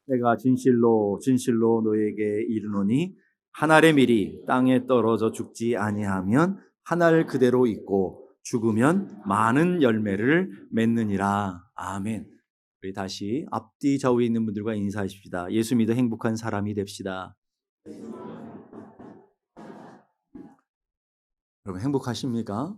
내가 진실로 진실로 너에게 이르노니 한 알의 밀이 땅에 떨어져 죽지 아니하면 한 알 그대로 있고 죽으면 많은 열매를 맺느니라. 아멘. 우리 다시 앞뒤 좌우에 있는 분들과 인사하십시다. 예수 믿어 행복한 사람이 됩시다. 여러분 행복하십니까?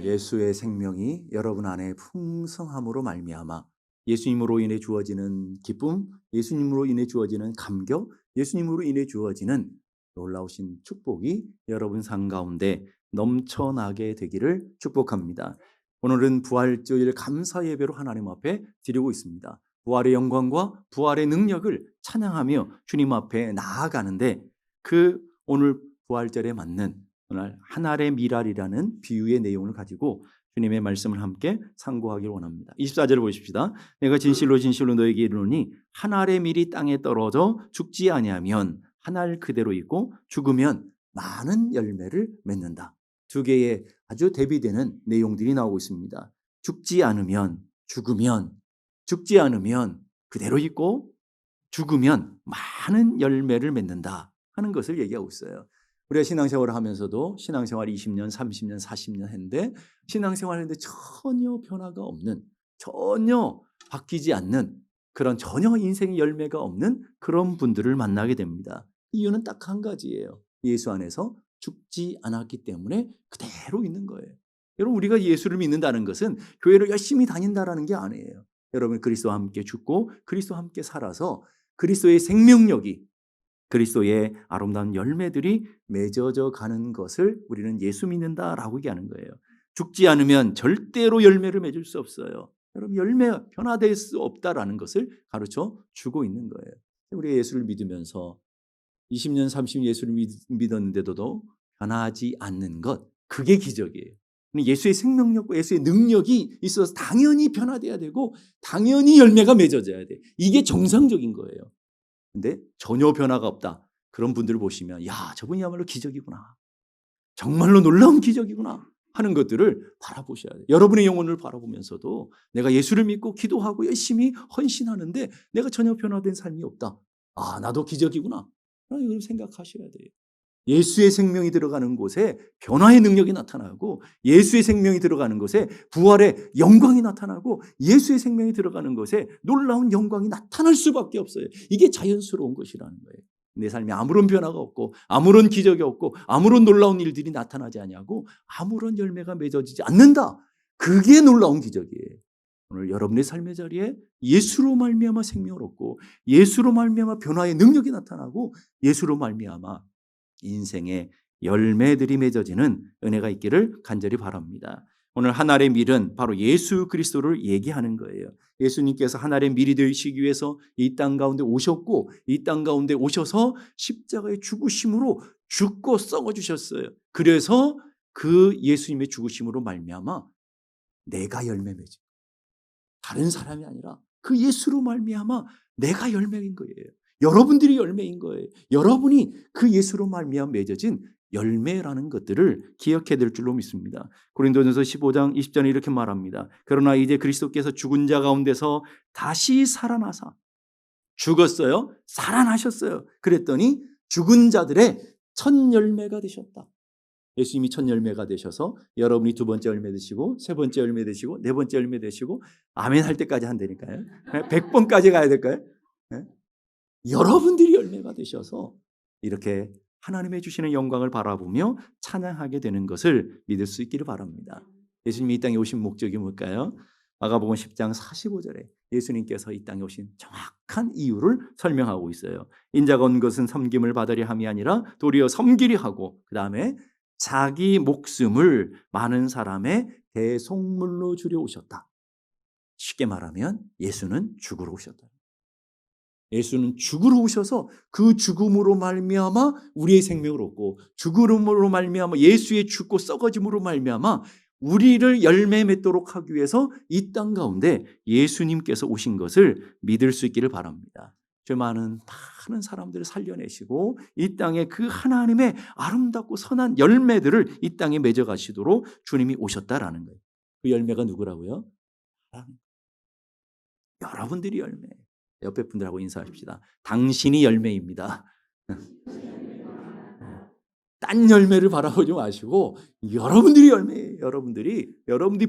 예수의 생명이 여러분 안에 풍성함으로 말미암아 예수님으로 인해 주어지는 기쁨, 예수님으로 인해 주어지는 감격, 예수님으로 인해 주어지는 놀라우신 축복이 여러분 삶 가운데 넘쳐나게 되기를 축복합니다. 오늘은 부활주일 감사 예배로 하나님 앞에 드리고 있습니다. 부활의 영광과 부활의 능력을 찬양하며 주님 앞에 나아가는데 그 오늘 부활절에 맞는 오늘 한 알의 밀알이라는 비유의 내용을 가지고 주님의 말씀을 함께 상고하기를 원합니다. 24절을 보십시다. 내가 진실로 진실로 너에게 이르노니 한 알의 밀이 땅에 떨어져 죽지 아니하면 한 알 그대로 있고 죽으면 많은 열매를 맺는다. 두 개의 아주 대비되는 내용들이 나오고 있습니다. 죽지 않으면, 죽으면, 죽지 않으면 그대로 있고 죽으면 많은 열매를 맺는다 하는 것을 얘기하고 있어요. 우리가 신앙생활을 하면서도 신앙생활 20년, 30년, 40년 했는데 신앙생활을 했는데 전혀 변화가 없는, 전혀 바뀌지 않는, 그런 전혀 인생의 열매가 없는 그런 분들을 만나게 됩니다. 이유는 딱 한 가지예요. 예수 안에서 죽지 않았기 때문에 그대로 있는 거예요. 여러분 우리가 예수를 믿는다는 것은 교회를 열심히 다닌다라는 게 아니에요. 여러분 그리스도와 함께 죽고 그리스도와 함께 살아서 그리스도의 생명력이, 그리스도의 아름다운 열매들이 맺어져 가는 것을 우리는 예수 믿는다라고 얘기하는 거예요. 죽지 않으면 절대로 열매를 맺을 수 없어요. 여러분 열매 변화될 수 없다라는 것을 가르쳐 주고 있는 거예요. 우리가 예수를 믿으면서 20년, 30년 예수를 믿었는데도 변하지 않는 것, 그게 기적이에요. 예수의 생명력과 예수의 능력이 있어서 당연히 변화돼야 되고 당연히 열매가 맺어져야 돼. 이게 정상적인 거예요. 근데 전혀 변화가 없다. 그런 분들을 보시면 야, 저분이야말로 기적이구나. 정말로 놀라운 기적이구나 하는 것들을 바라보셔야 돼요. 여러분의 영혼을 바라보면서도 내가 예수를 믿고 기도하고 열심히 헌신하는데 내가 전혀 변화된 삶이 없다. 아, 나도 기적이구나. 이걸 생각하셔야 돼요. 예수의 생명이 들어가는 곳에 변화의 능력이 나타나고 예수의 생명이 들어가는 곳에 부활의 영광이 나타나고 예수의 생명이 들어가는 곳에 놀라운 영광이 나타날 수밖에 없어요. 이게 자연스러운 것이라는 거예요. 내 삶에 아무런 변화가 없고 아무런 기적이 없고 아무런 놀라운 일들이 나타나지 않냐고 아무런 열매가 맺어지지 않는다. 그게 놀라운 기적이에요. 오늘 여러분의 삶의 자리에 예수로 말미암아 생명을 얻고 예수로 말미암아 변화의 능력이 나타나고 예수로 말미암아 인생의 열매들이 맺어지는 은혜가 있기를 간절히 바랍니다. 오늘 한 알의 밀은 바로 예수 그리스도를 얘기하는 거예요. 예수님께서 한 알의 밀이 되시기 위해서 이 땅 가운데 오셨고 이 땅 가운데 오셔서 십자가의 죽으심으로 죽고 썩어 주셨어요. 그래서 그 예수님의 죽으심으로 말미암아 내가 열매 맺어. 다른 사람이 아니라 그 예수로 말미암아 내가 열매인 거예요. 여러분들이 열매인 거예요. 여러분이 그 예수로 말미암아 맺어진 열매라는 것들을 기억해야 될 줄로 믿습니다. 고린도전서 15장 20절에 이렇게 말합니다. 그러나 이제 그리스도께서 죽은 자 가운데서 다시 살아나사 죽었어요. 살아나셨어요. 그랬더니 죽은 자들의 첫 열매가 되셨다. 예수님이 첫 열매가 되셔서 여러분이 두 번째 열매 되시고 세 번째 열매 되시고 네 번째 열매 되시고 아멘 할 때까지 한다니까요. 100번까지 가야 될까요? 네? 여러분들이 열매가 되셔서 이렇게 하나님의 주시는 영광을 바라보며 찬양하게 되는 것을 믿을 수 있기를 바랍니다. 예수님이 이 땅에 오신 목적이 뭘까요? 마가복음 10장 45절에 예수님께서 이 땅에 오신 정확한 이유를 설명하고 있어요. 인자가 온 것은 섬김을 받으려 함이 아니라 도리어 섬기려 하고 그 다음에 자기 목숨을 많은 사람의 대속물로 주려 오셨다. 쉽게 말하면 예수는 죽으러 오셨다. 예수는 죽으러 오셔서 그 죽음으로 말미암아 우리의 생명을 얻고 죽음으로 말미암아 예수의 죽고 썩어짐으로 말미암아 우리를 열매 맺도록 하기 위해서 이 땅 가운데 예수님께서 오신 것을 믿을 수 있기를 바랍니다. 많은 사람들을 살려내시고 이 땅에 그 하나님의 아름답고 선한 열매들을 이 땅에 맺어가시도록 주님이 오셨다라는 거예요. 그 열매가 누구라고요? 여러분들이 열매예요. 옆에 분들하고 인사하십시다. 당신이 열매입니다. 딴 열매를 바라보지 마시고 여러분들이 열매예요. 여러분들이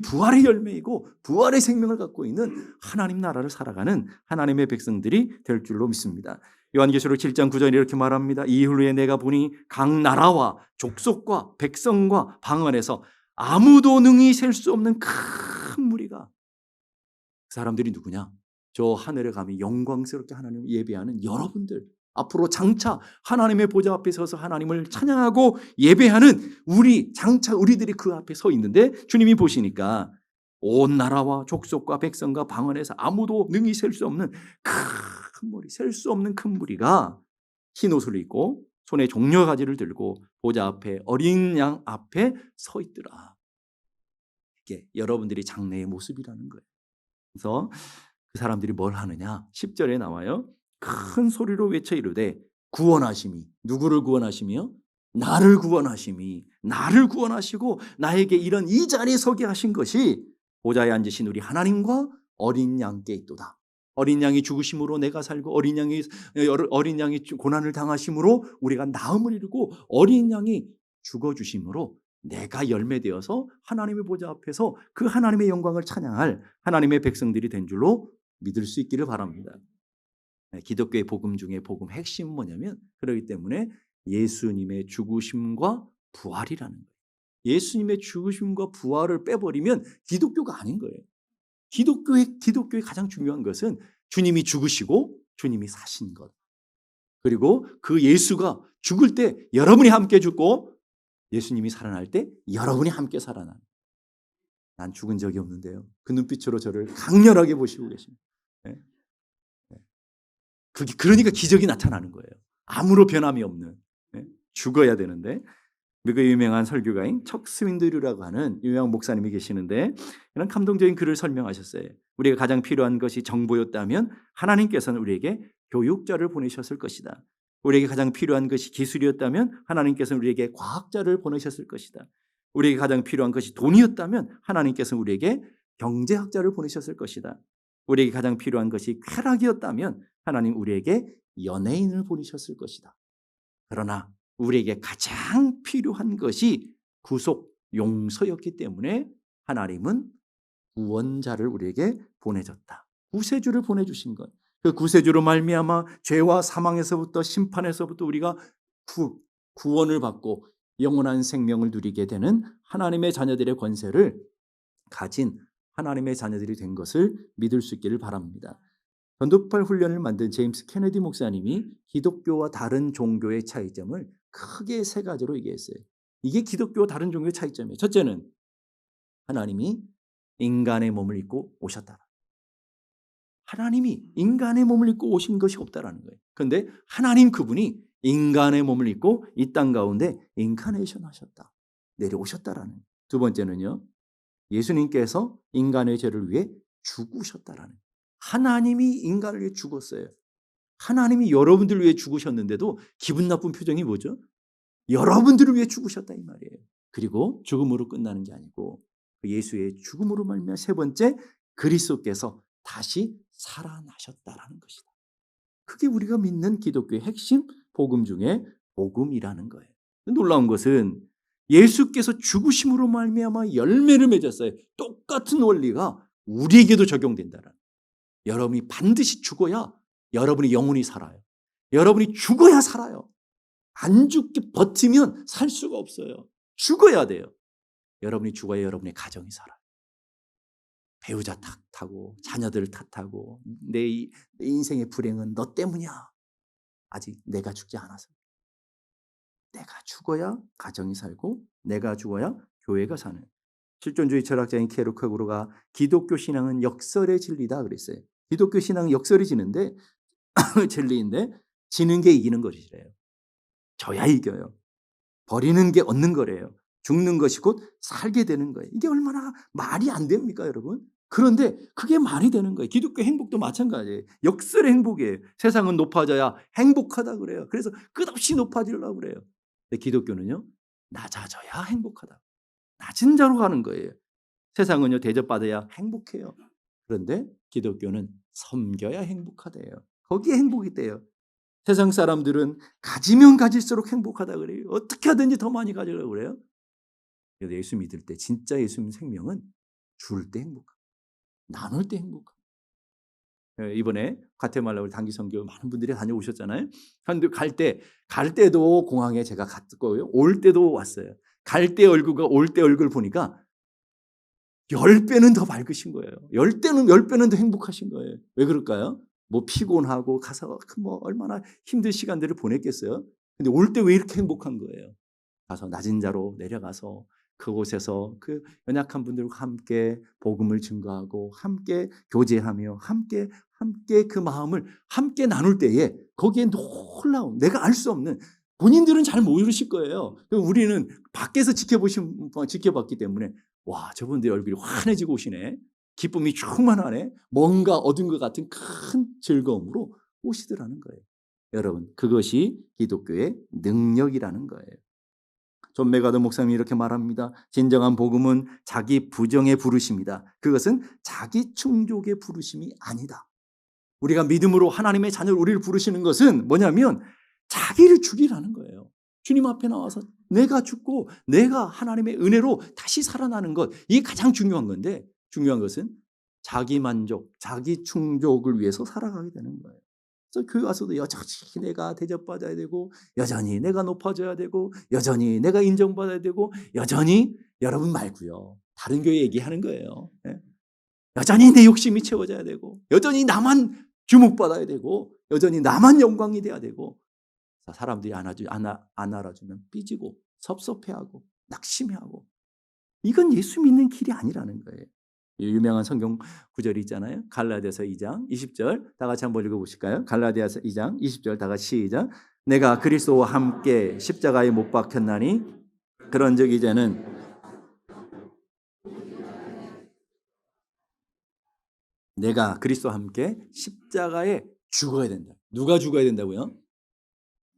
부활의 열매이고 부활의 생명을 갖고 있는 하나님 나라를 살아가는 하나님의 백성들이 될 줄로 믿습니다. 요한계시록 7장 9절 이렇게 말합니다. 이후에 내가 보니 각 나라와 족속과 백성과 방 안에서 아무도 능히 셀 수 없는 큰 무리가, 그 사람들이 누구냐? 저 하늘에 감히 영광스럽게 하나님을 예배하는 여러분들, 앞으로 장차 하나님의 보좌 앞에 서서 하나님을 찬양하고 예배하는 우리들이 그 앞에 서 있는데, 주님이 보시니까 온 나라와 족속과 백성과 방 안에서 아무도 능히 셀 수 없는 큰 무리, 셀 수 없는 큰 무리가 흰 옷을 입고 손에 종려가지를 들고 보좌 앞에 어린 양 앞에 서 있더라. 이게 여러분들이 장래의 모습이라는 거예요. 그래서 그 사람들이 뭘 하느냐? 10절에 나와요. 큰 소리로 외쳐 이르되 구원하심이, 누구를 구원하시며? 나를 구원하시고 나에게 이런 이 자리에 서게 하신 것이 보좌에 앉으신 우리 하나님과 어린 양께 있도다. 어린 양이 죽으심으로 내가 살고 어린 양이 고난을 당하심으로 우리가 나음을 이루고 어린 양이 죽어주심으로 내가 열매되어서 하나님의 보좌 앞에서 그 하나님의 영광을 찬양할 하나님의 백성들이 된 줄로 믿을 수 있기를 바랍니다. 기독교의 복음 중에 복음 핵심은 뭐냐면, 그렇기 때문에 예수님의 죽으심과 부활이라는 거예요. 예수님의 죽으심과 부활을 빼버리면 기독교가 아닌 거예요. 기독교의 가장 중요한 것은 주님이 죽으시고 주님이 사신 것, 그리고 그 예수가 죽을 때 여러분이 함께 죽고 예수님이 살아날 때 여러분이 함께 살아나는. 난 죽은 적이 없는데요. 그 눈빛으로 저를 강렬하게 보시고 계십니다. 네? 그러니까 기적이 나타나는 거예요. 아무런 변함이 없는. 네? 죽어야 되는데. 미국의 유명한 설교가인 척 스윈드류라고 하는 유명한 목사님이 계시는데, 이런 감동적인 글을 설명하셨어요. 우리가 가장 필요한 것이 정보였다면 하나님께서는 우리에게 교육자를 보내셨을 것이다. 우리에게 가장 필요한 것이 기술이었다면 하나님께서는 우리에게 과학자를 보내셨을 것이다. 우리에게 가장 필요한 것이 돈이었다면 하나님께서는 우리에게 경제학자를 보내셨을 것이다. 우리에게 가장 필요한 것이 쾌락이었다면 하나님 우리에게 연예인을 보내셨을 것이다. 그러나 우리에게 가장 필요한 것이 구속 용서였기 때문에 하나님은 구원자를 우리에게 보내줬다. 구세주를 보내주신 것. 그 구세주로 말미암아 죄와 사망에서부터 심판에서부터 우리가 구원을 받고 영원한 생명을 누리게 되는 하나님의 자녀들의 권세를 가진 하나님의 자녀들이 된 것을 믿을 수 있기를 바랍니다. 전도파 훈련을 만든 제임스 케네디 목사님이 기독교와 다른 종교의 차이점을 크게 세 가지로 얘기했어요. 이게 기독교와 다른 종교의 차이점이에요. 첫째는 하나님이 인간의 몸을 입고 오셨다. 하나님이 인간의 몸을 입고 오신 것이 없다라는 거예요. 그런데 하나님 그분이 인간의 몸을 입고 이 땅 가운데 인카네이션 하셨다. 내려오셨다라는. 두 번째는요. 예수님께서 인간의 죄를 위해 죽으셨다라는. 하나님이 인간을 위해 죽었어요. 하나님이 여러분들을 위해 죽으셨는데도 기분 나쁜 표정이 뭐죠? 여러분들을 위해 죽으셨다 이 말이에요. 그리고 죽음으로 끝나는 게 아니고 예수의 죽음으로 말미암아 세 번째 그리스도께서 다시 살아나셨다라는 것이다. 그게 우리가 믿는 기독교의 핵심 복음 중에 복음이라는 거예요. 놀라운 것은 예수께서 죽으심으로 말미암아 열매를 맺었어요. 똑같은 원리가 우리에게도 적용된다라는. 여러분이 반드시 죽어야 여러분이 영혼이 살아요. 여러분이 죽어야 살아요. 안 죽게 버티면 살 수가 없어요. 죽어야 돼요. 여러분이 죽어야 여러분의 가정이 살아요. 배우자 탓하고 자녀들 탓하고 내 인생의 불행은 너 때문이야. 아직 내가 죽지 않아서. 내가 죽어야 가정이 살고 내가 죽어야 교회가 사는. 실존주의 철학자인 케르케고르가 기독교 신앙은 역설의 진리다 그랬어요. 기독교 신앙은 역설이 지는데 진리인데 지는 게 이기는 것이래요. 져야 이겨요. 버리는 게 얻는 거래요. 죽는 것이 곧 살게 되는 거예요. 이게 얼마나 말이 안 됩니까, 여러분? 그런데 그게 말이 되는 거예요. 기독교 행복도 마찬가지예요. 역설의 행복이에요. 세상은 높아져야 행복하다 그래요. 그래서 끝없이 높아지려고 그래요. 근데 기독교는요, 낮아져야 행복하다. 낮은 자로 가는 거예요. 세상은요, 대접받아야 행복해요. 그런데 기독교는 섬겨야 행복하대요. 거기에 행복이 있대요. 세상 사람들은 가지면 가질수록 행복하다 그래요. 어떻게 하든지 더 많이 가지려고 그래요. 그래서 예수 믿을 때 진짜 예수 믿는 생명은 줄 때 행복합니다. 나눌 때 행복합니다. 이번에 과테말라 우리 단기 선교 많은 분들이 다녀오셨잖아요. 그런데 갈 때도 공항에 제가 갔고요. 올 때도 왔어요. 갈 때 얼굴과 올 때 얼굴 보니까 10배는 더 밝으신 거예요. 10배는 더 행복하신 거예요. 왜 그럴까요? 뭐 피곤하고 가서 뭐 얼마나 힘든 시간들을 보냈겠어요. 근데 올 때 왜 이렇게 행복한 거예요? 가서 낮은 자로 내려가서 그곳에서 그 연약한 분들과 함께 복음을 증거하고 함께 교제하며 함께 그 마음을 함께 나눌 때에 거기에 놀라운 내가 알 수 없는 본인들은 잘 모르실 거예요. 우리는 밖에서 지켜봤기 때문에 와 저분들 얼굴이 환해지고 오시네. 기쁨이 충만하네. 뭔가 얻은 것 같은 큰 즐거움으로 오시더라는 거예요. 여러분 그것이 기독교의 능력이라는 거예요. 존 메가더 목사님이 이렇게 말합니다. 진정한 복음은 자기 부정의 부르심이다. 그것은 자기 충족의 부르심이 아니다. 우리가 믿음으로 하나님의 자녀를 우리를 부르시는 것은 뭐냐면 자기를 죽이라는 거예요. 주님 앞에 나와서 내가 죽고 내가 하나님의 은혜로 다시 살아나는 것 이게 가장 중요한 건데 중요한 것은 자기 만족, 자기 충족을 위해서 살아가게 되는 거예요. 그래서 교회 와서도 여전히 내가 대접받아야 되고 여전히 내가 높아져야 되고 여전히 내가 인정받아야 되고 여전히 여러분 말고요. 다른 교회 얘기하는 거예요. 여전히 내 욕심이 채워져야 되고 여전히 나만 주목받아야 되고 여전히 나만 영광이 돼야 되고 사람들이 안 알아주면 삐지고 섭섭해하고 낙심해하고 이건 예수 믿는 길이 아니라는 거예요. 유명한 성경 구절이 있잖아요. 갈라디아서 2장 20절 다 같이 한번 읽어보실까요? 갈라디아서 2장 20절 다 같이 시작. 내가 그리스도와 함께 십자가에 못 박혔나니 그런즉 이제는 내가 그리스도와 함께 십자가에 죽어야 된다. 누가 죽어야 된다고요?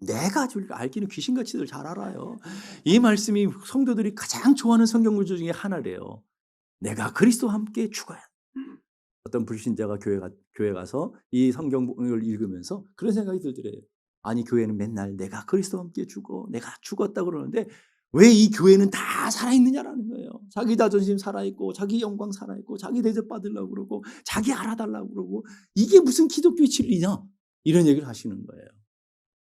내가 알기는 귀신같이들 잘 알아요. 이 말씀이 성도들이 가장 좋아하는 성경 구절 중에 하나래요. 내가 그리스도와 함께 죽어야. 어떤 불신자가 교회 가서 이 성경을 읽으면서 그런 생각이 들더래요. 아니 교회는 맨날 내가 그리스도와 함께 죽어, 내가 죽었다 그러는데 왜 이 교회는 다 살아있느냐라는 거예요. 자기 자존심 살아있고 자기 영광 살아있고 자기 대접 받으려고 그러고 자기 알아달라고 그러고 이게 무슨 기독교의 진리냐 이런 얘기를 하시는 거예요.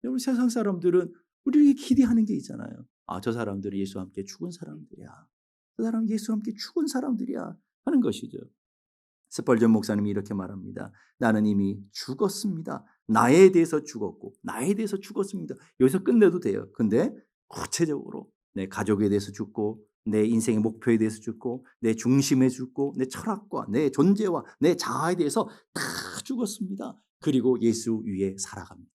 여러분 세상 사람들은 우리에게 기대하는 게 있잖아요. 아, 저 사람들은 예수와 함께 죽은 사람들이야. 저 사람은 예수와 함께 죽은 사람들이야 하는 것이죠. 스펄전 목사님이 이렇게 말합니다. 나는 이미 죽었습니다. 나에 대해서 죽었고 나에 대해서 죽었습니다. 여기서 끝내도 돼요. 근데 구체적으로 내 가족에 대해서 죽고 내 인생의 목표에 대해서 죽고 내 중심에 죽고 내 철학과 내 존재와 내 자아에 대해서 다 죽었습니다. 그리고 예수 위에 살아갑니다.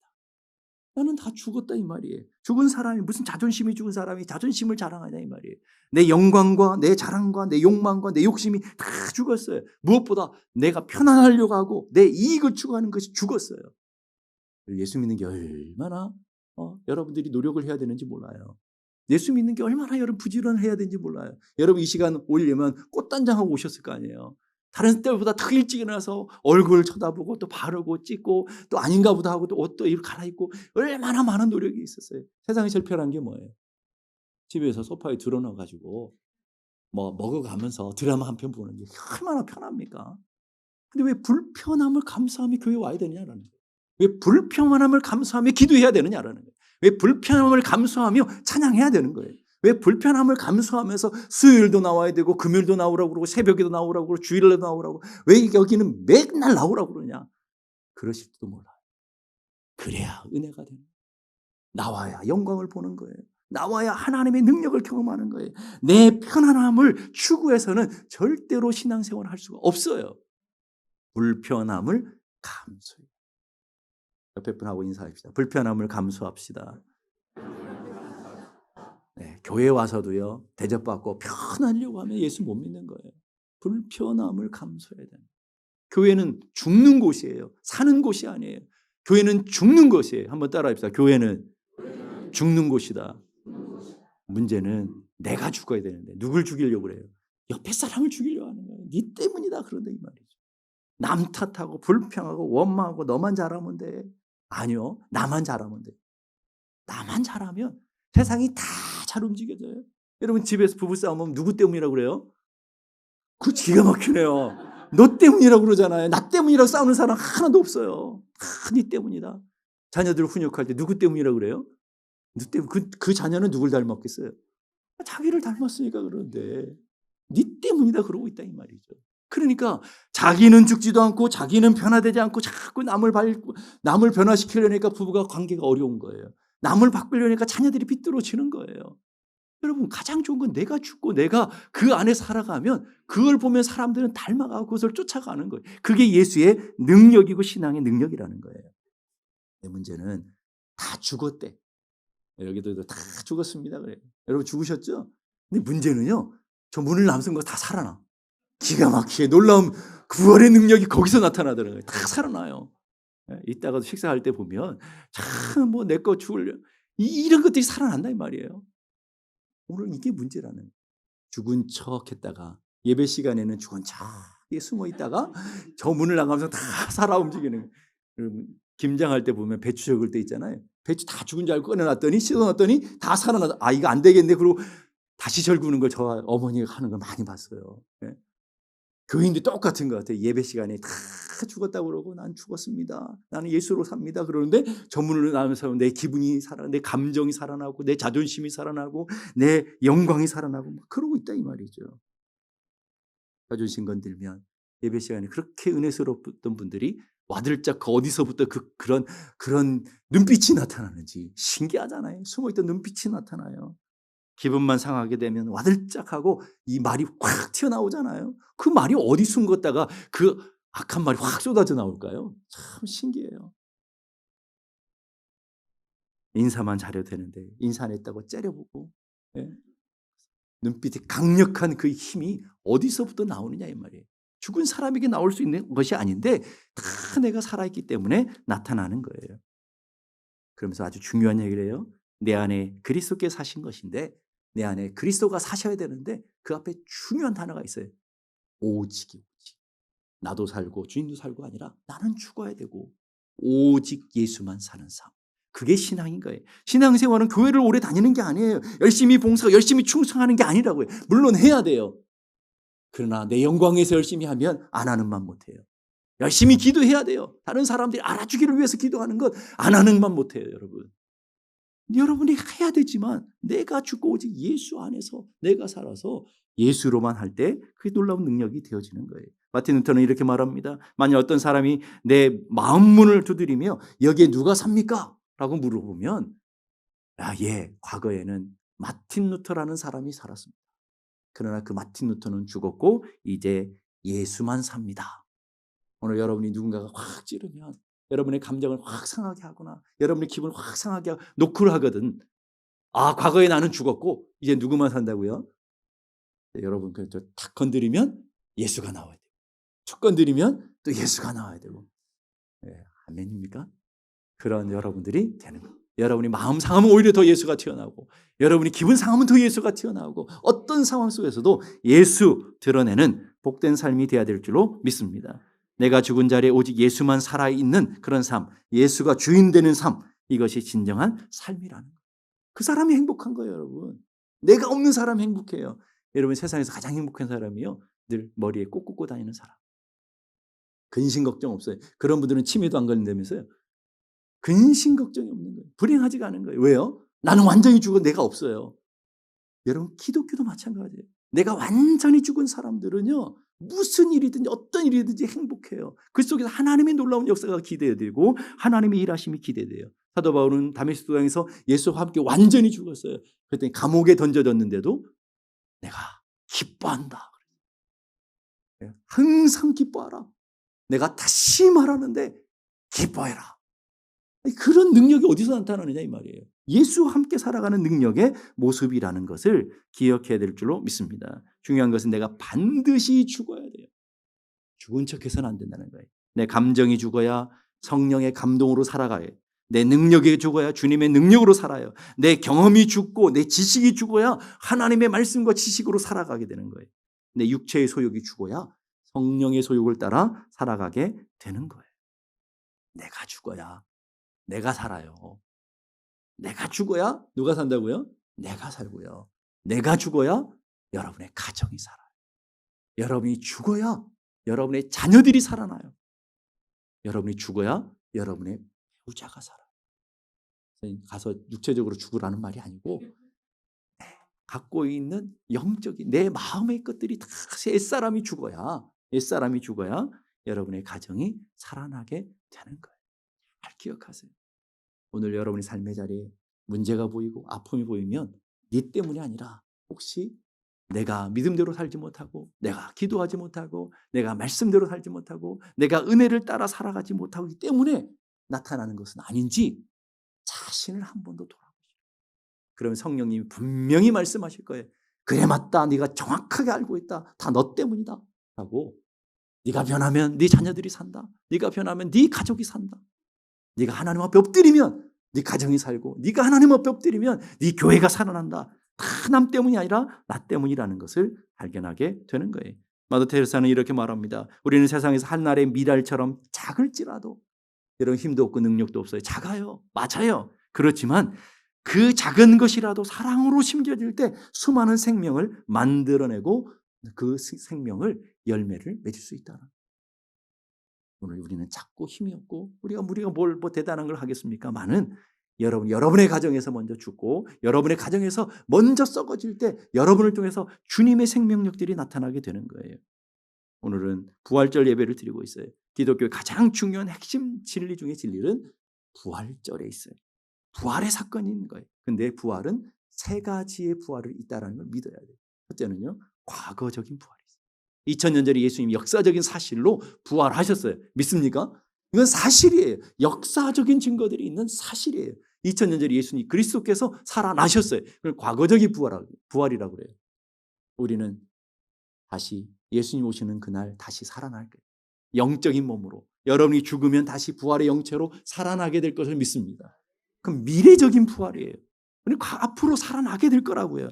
나는 다 죽었다 이 말이에요. 죽은 사람이 무슨 자존심이 죽은 사람이 자존심을 자랑하냐 이 말이에요. 내 영광과 내 자랑과 내 욕망과 내 욕심이 다 죽었어요. 무엇보다 내가 편안하려고 하고 내 이익을 추구하는 것이 죽었어요. 예수 믿는 게 얼마나 여러분들이 노력을 해야 되는지 몰라요. 예수 믿는 게 얼마나 여러분 부지런해야 되는지 몰라요. 여러분 이 시간 오려면 꽃단장하고 오셨을 거 아니에요. 다른 때보다 더 일찍 일어나서 얼굴을 쳐다보고 또 바르고 찍고 또 아닌가 보다 하고 또 옷도 이렇게 갈아입고 얼마나 많은 노력이 있었어요. 세상에 제일 편한 게 뭐예요? 집에서 소파에 드러나가지고 뭐 먹어가면서 드라마 한 편 보는 게 얼마나 편합니까? 근데 왜 불편함을 감수하며 교회 와야 되느냐라는 거예요. 왜 불편함을 감수하며 기도해야 되느냐라는 거예요. 왜 불편함을 감수하며 찬양해야 되는 거예요. 왜 불편함을 감수하면서 수요일도 나와야 되고 금요일도 나오라고 그러고 새벽에도 나오라고 그러고 주일에도 나오라고 왜 여기는 맨날 나오라고 그러냐. 그러실지도 몰라요. 그래야 은혜가 되는 거예요. 나와야 영광을 보는 거예요. 나와야 하나님의 능력을 경험하는 거예요. 내 편안함을 추구해서는 절대로 신앙생활을 할 수가 없어요. 불편함을 감수해요. 옆에 분하고 인사합시다. 불편함을 감수합시다. 네, 교회 와서도요 대접받고 편하려고 하면 예수 못 믿는 거예요. 불편함을 감수해야 돼요. 교회는 죽는 곳이에요. 사는 곳이 아니에요. 교회는 죽는 곳이에요. 한번 따라합시다. 교회는 죽는 곳이다. 문제는 내가 죽어야 되는데 누굴 죽이려고 그래요? 옆에 사람을 죽이려고 하는 거예요. 네 때문이다 그런다 이 말이죠. 남 탓하고 불평하고 원망하고 너만 잘하면 돼. 아니요. 나만 잘하면 돼. 나만 잘하면 세상이 다 잘 움직여져요. 여러분 집에서 부부싸움 하면 누구 때문이라고 그래요? 그 기가 막히네요. 너 때문이라고 그러잖아요. 나 때문이라고 싸우는 사람 하나도 없어요. 다 네 때문이다. 자녀들 훈육할 때 누구 때문이라고 그래요? 너 때문. 그 자녀는 누굴 닮았겠어요? 자기를 닮았으니까 그러는데 네 때문이다 그러고 있다 이 말이죠. 그러니까 자기는 죽지도 않고 자기는 변화되지 않고 자꾸 남을 변화시키려니까 부부가 관계가 어려운 거예요. 남을 바꾸려니까 자녀들이 비뚤어지는 거예요. 여러분 가장 좋은 건 내가 죽고 내가 그 안에 살아가면 그걸 보면 사람들은 닮아가고 그것을 쫓아가는 거예요. 그게 예수의 능력이고 신앙의 능력이라는 거예요. 내 문제는 다 죽었대. 여기도 다 죽었습니다. 그래요. 여러분 죽으셨죠? 근데 문제는요. 저 문을 남은 거 다 살아나. 기가 막히게 놀라운 구원의 능력이 거기서 나타나더라고요. 다 살아나요. 이따가도 식사할 때 보면 참 뭐 내 거 죽을려 이런 것들이 살아난다 이 말이에요. 오늘 이게 문제라는 거예요. 죽은 척 했다가 예배 시간에는 죽은 척에 숨어 있다가 저 문을 나가면서 다 살아 움직이는 거예요. 여러분 김장할 때 보면 배추 적을 때 있잖아요. 배추 다 죽은 줄 알고 꺼내놨더니 씻어놨더니 다 살아나서 아 이거 안 되겠네 그러고 다시 절구는 걸 저 어머니가 하는 걸 많이 봤어요. 예? 교인도 똑같은 것 같아요. 예배 시간에 다 죽었다고 그러고 난 죽었습니다. 나는 예수로 삽니다. 그러는데 전문을 나누면서 내 기분이 내 감정이 살아나고 내 자존심이 살아나고 내 영광이 살아나고 막 그러고 있다 이 말이죠. 자존심 건들면 예배 시간에 그렇게 은혜스러웠던 분들이 와들짝 어디서부터 그런 눈빛이 나타나는지 신기하잖아요. 숨어있던 눈빛이 나타나요. 기분만 상하게 되면 와들짝하고 이 말이 확 튀어나오잖아요. 그 말이 어디 숨겼다가 그 악한 말이 확 쏟아져 나올까요? 참 신기해요. 인사만 잘해도 되는데 인사 안 했다고 째려보고 예? 눈빛이 강력한 그 힘이 어디서부터 나오느냐 이 말이에요. 죽은 사람에게 나올 수 있는 것이 아닌데 다 내가 살아있기 때문에 나타나는 거예요. 그러면서 아주 중요한 얘기를 해요. 내 안에 그리스도께 사신 것인데 내 안에 그리스도가 사셔야 되는데 그 앞에 중요한 단어가 있어요. 오직. 나도 살고 주인도 살고 아니라 나는 죽어야 되고 오직 예수만 사는 삶. 그게 신앙인 거예요. 신앙생활은 교회를 오래 다니는 게 아니에요. 열심히 봉사하고 열심히 충성하는 게 아니라고요. 물론 해야 돼요. 그러나 내 영광에서 열심히 하면 안 하는 만 못해요. 열심히 기도해야 돼요. 다른 사람들이 알아주기를 위해서 기도하는 것 안 하는 만 못해요. 여러분. 여러분이 해야 되지만 내가 죽고 오직 예수 안에서 내가 살아서 예수로만 할 때 그게 놀라운 능력이 되어지는 거예요. 마틴 루터는 이렇게 말합니다. 만약 어떤 사람이 내 마음 문을 두드리며 여기에 누가 삽니까? 라고 물어보면 과거에는 마틴 루터라는 사람이 살았습니다. 그러나 그 마틴 루터는 죽었고 이제 예수만 삽니다. 오늘 여러분이 누군가가 확 찌르면 여러분의 감정을 확 상하게 하거나 여러분의 기분을 확 상하게 하고 노크를 하거든. 아 과거에 나는 죽었고 이제 누구만 산다고요? 여러분 탁 건드리면 예수가 나와야 돼요. 툭 건드리면 또 예수가 나와야 되고. 아멘입니까? 그런 여러분들이 되는 거예요. 여러분이 마음 상하면 오히려 더 예수가 튀어나오고 여러분이 기분 상하면 더 예수가 튀어나오고 어떤 상황 속에서도 예수 드러내는 복된 삶이 되어야 될 줄로 믿습니다. 내가 죽은 자리에 오직 예수만 살아있는 그런 삶, 예수가 주인 되는 삶, 이것이 진정한 삶이라는 거예요. 그 사람이 행복한 거예요, 여러분. 내가 없는 사람이 행복해요. 여러분 세상에서 가장 행복한 사람이요. 늘 머리에 꼭 꽂고 다니는 사람. 근심 걱정 없어요. 그런 분들은 치매도 안 걸린다면서요. 근심 걱정이 없는 거예요. 불행하지가 않은 거예요. 왜요? 나는 완전히 죽어 내가 없어요. 여러분 기독교도 마찬가지예요. 내가 완전히 죽은 사람들은요. 무슨 일이든지 어떤 일이든지 행복해요. 그 속에서 하나님의 놀라운 역사가 기대되고 하나님의 일하심이 기대돼요. 사도 바울은 다메섹 도상에서 예수와 함께 완전히 죽었어요. 그랬더니 감옥에 던져졌는데도 내가 기뻐한다. 항상 기뻐하라. 내가 다시 말하는데 기뻐해라. 그런 능력이 어디서 나타나느냐 이 말이에요. 예수와 함께 살아가는 능력의 모습이라는 것을 기억해야 될 줄로 믿습니다. 중요한 것은 내가 반드시 죽어야 돼요. 죽은 척해서는 안 된다는 거예요. 내 감정이 죽어야 성령의 감동으로 살아가요. 내 능력이 죽어야 주님의 능력으로 살아요. 내 경험이 죽고 내 지식이 죽어야 하나님의 말씀과 지식으로 살아가게 되는 거예요. 내 육체의 소욕이 죽어야 성령의 소욕을 따라 살아가게 되는 거예요. 내가 죽어야 내가 살아요. 내가 죽어야 누가 산다고요? 내가 살고요. 내가 죽어야 여러분의 가정이 살아요. 여러분이 죽어야 여러분의 자녀들이 살아나요. 여러분이 죽어야 여러분의 배우자가 살아요. 가서 육체적으로 죽으라는 말이 아니고 갖고 있는 영적인 내 마음의 것들이 다 옛사람이 죽어야 여러분의 가정이 살아나게 되는 거예요. 잘 기억하세요. 오늘 여러분의 삶의 자리에 문제가 보이고 아픔이 보이면 네 때문이 아니라 혹시 내가 믿음대로 살지 못하고 내가 기도하지 못하고 내가 말씀대로 살지 못하고 내가 은혜를 따라 살아가지 못하기 때문에 나타나는 것은 아닌지 자신을 한 번 더 돌아보시오. 그러면 성령님이 분명히 말씀하실 거예요. 그래 맞다. 네가 정확하게 알고 있다. 다 너 때문이다. 라고. 네가 변하면 네 자녀들이 산다. 네가 변하면 네 가족이 산다. 네가 하나님 앞에 엎드리면 네 가정이 살고 네가 하나님 앞에 엎드리면 네 교회가 살아난다. 다 남 때문이 아니라 나 때문이라는 것을 발견하게 되는 거예요. 마더 테레사는 이렇게 말합니다. 우리는 세상에서 한날의 미랄처럼 작을지라도 여러분 힘도 없고 능력도 없어요. 작아요. 맞아요. 그렇지만 그 작은 것이라도 사랑으로 심겨질 때 수많은 생명을 만들어내고 그 생명을 열매를 맺을 수 있다는. 오늘 우리는 작고 힘이 없고 우리가 뭘 대단한 걸 하겠습니까? 많은 여러분의 가정에서 먼저 죽고 여러분의 가정에서 먼저 썩어질 때 여러분을 통해서 주님의 생명력들이 나타나게 되는 거예요. 오늘은 부활절 예배를 드리고 있어요. 기독교의 가장 중요한 핵심 진리 중에 진리는 부활절에 있어요. 부활의 사건이 있는 거예요. 근데 부활은 세 가지의 부활이 있다는 걸 믿어야 돼요. 첫째는요, 과거적인 부활이 있어요. 2000년 전에 예수님이 역사적인 사실로 부활하셨어요. 믿습니까? 이건 사실이에요. 역사적인 증거들이 있는 사실이에요. 2000년 전에 예수님 그리스도께서 살아나셨어요. 그걸 과거적인 부활이라고 그래요. 우리는 다시 예수님 오시는 그날 다시 살아날 거예요. 영적인 몸으로. 여러분이 죽으면 다시 부활의 영체로 살아나게 될 것을 믿습니다. 그럼 미래적인 부활이에요. 그러니까 앞으로 살아나게 될 거라고요.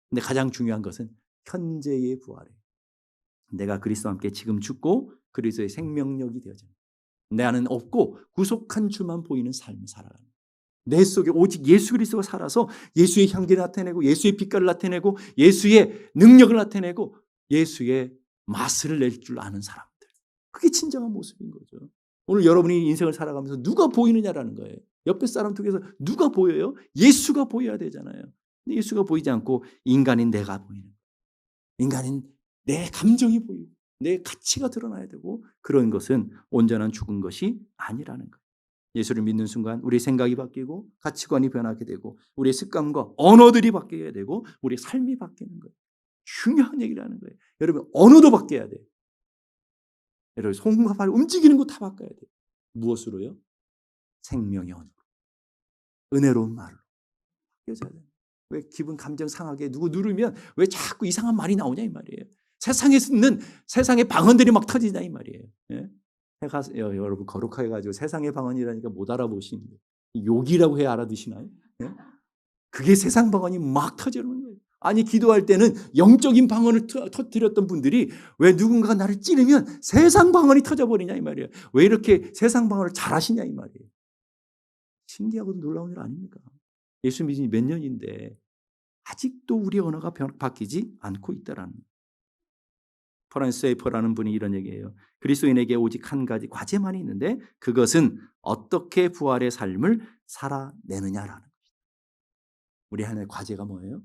근데 가장 중요한 것은 현재의 부활이에요. 내가 그리스도와 함께 지금 죽고 그리스도의 생명력이 되어져 내 안은 없고 구속한 주만 보이는 삶을 살아가는 거예요. 내 속에 오직 예수 그리스도가 살아서 예수의 향기를 나타내고 예수의 빛깔을 나타내고 예수의 능력을 나타내고 예수의 맛을 낼 줄 아는 사람들. 그게 진정한 모습인 거죠. 오늘 여러분이 인생을 살아가면서 누가 보이느냐라는 거예요. 옆에 사람 통해서 누가 보여요? 예수가 보여야 되잖아요. 근데 예수가 보이지 않고 인간인 내가 보이는 거예요. 인간인 내 감정이 보이고 내 가치가 드러나야 되고 그런 것은 온전한 죽은 것이 아니라는 거예요. 예수를 믿는 순간 우리의 생각이 바뀌고 가치관이 변하게 되고 우리의 습관과 언어들이 바뀌어야 되고 우리의 삶이 바뀌는 거예요. 중요한 얘기라는 거예요. 여러분 언어도 바뀌어야 돼요. 여러분 손과 발 움직이는 거 다 바꿔야 돼요. 무엇으로요? 생명의 언어로. 은혜로운 말로. 바뀌어져야 돼요. 왜 기분 감정 상하게 누구 누르면 왜 자꾸 이상한 말이 나오냐 이 말이에요. 세상에 쓰는 세상의 방언들이 막 터지냐 이 말이에요. 예? 여러분 거룩하게 가지고 세상의 방언이라니까 못 알아보시는데 욕이라고 해야 알아듣시나요? 예? 그게 세상 방언이 막 터지는 거예요. 아니 기도할 때는 영적인 방언을 터뜨렸던 분들이 왜 누군가가 나를 찌르면 세상 방언이 터져버리냐 이 말이에요. 왜 이렇게 세상 방언을 잘하시냐 이 말이에요. 신기하고 놀라운 일 아닙니까? 예수 믿은 지 몇 년인데 아직도 우리 언어가 바뀌지 않고 있다라는 거예요. 프란스 에이퍼라는 분이 이런 얘기예요. 그리스도인에게 오직 한 가지 과제만이 있는데 그것은 어떻게 부활의 삶을 살아내느냐라는 것이다. 우리 하나의 과제가 뭐예요?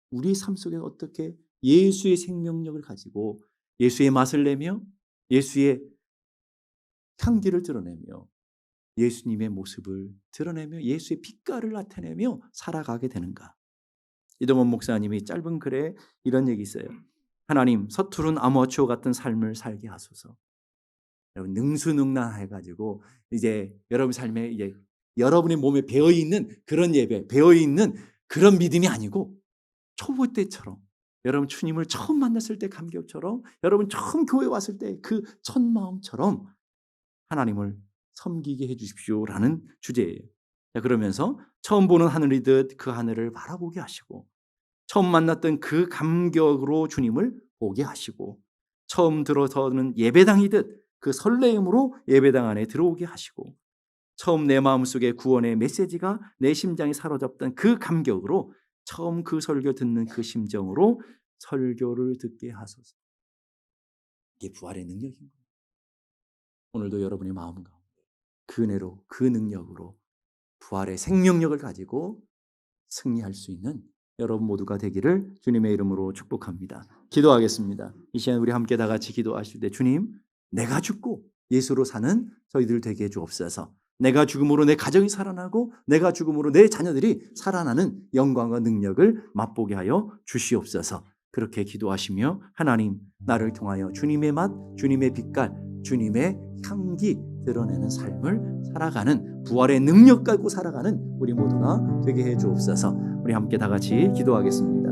우리 삶 속에 어떻게 예수의 생명력을 가지고 예수의 맛을 내며 예수의 향기를 드러내며 예수님의 모습을 드러내며 예수의 빛깔을 나타내며 살아가게 되는가. 이동원 목사님이 짧은 글에 이런 얘기 있어요. 하나님 서투른 아마추어 같은 삶을 살게 하소서. 여러분 능수능란해가지고 이제 여러분 삶에 이제 여러분의 몸에 배어 있는 그런 예배, 배어 있는 그런 믿음이 아니고 초보 때처럼 여러분 주님을 처음 만났을 때 감격처럼 여러분 처음 교회 왔을 때 그 첫 마음처럼 하나님을 섬기게 해주십시오라는 주제예요. 그러면서 처음 보는 하늘이듯 그 하늘을 바라보게 하시고 처음 만났던 그 감격으로 주님을 보게 하시고 처음 들어서는 예배당이듯 그 설레임으로 예배당 안에 들어오게 하시고, 처음 내 마음속에 구원의 메시지가 내 심장에 사로잡던 그 감격으로 처음 그 설교 듣는 그 심정으로 설교를 듣게 하소서. 이게 부활의 능력입니다. 오늘도 여러분의 마음 가운데 그 은혜로, 그 능력으로 부활의 생명력을 가지고 승리할 수 있는 여러분 모두가 되기를 주님의 이름으로 축복합니다. 기도하겠습니다. 이 시간 우리 함께 다 같이 기도하실 때, 주님, 내가 죽고 예수로 사는 저희들 되게 해 주옵소서. 내가 죽음으로 내 가정이 살아나고 내가 죽음으로 내 자녀들이 살아나는 영광과 능력을 맛보게 하여 주시옵소서. 그렇게 기도하시며, 하나님, 나를 통하여 주님의 맛, 주님의 빛깔, 주님의 향기 드러내는 삶을 살아가는, 부활의 능력 가지고 살아가는 우리 모두가 되게 해 주옵소서. 우리 함께 다 같이 기도하겠습니다.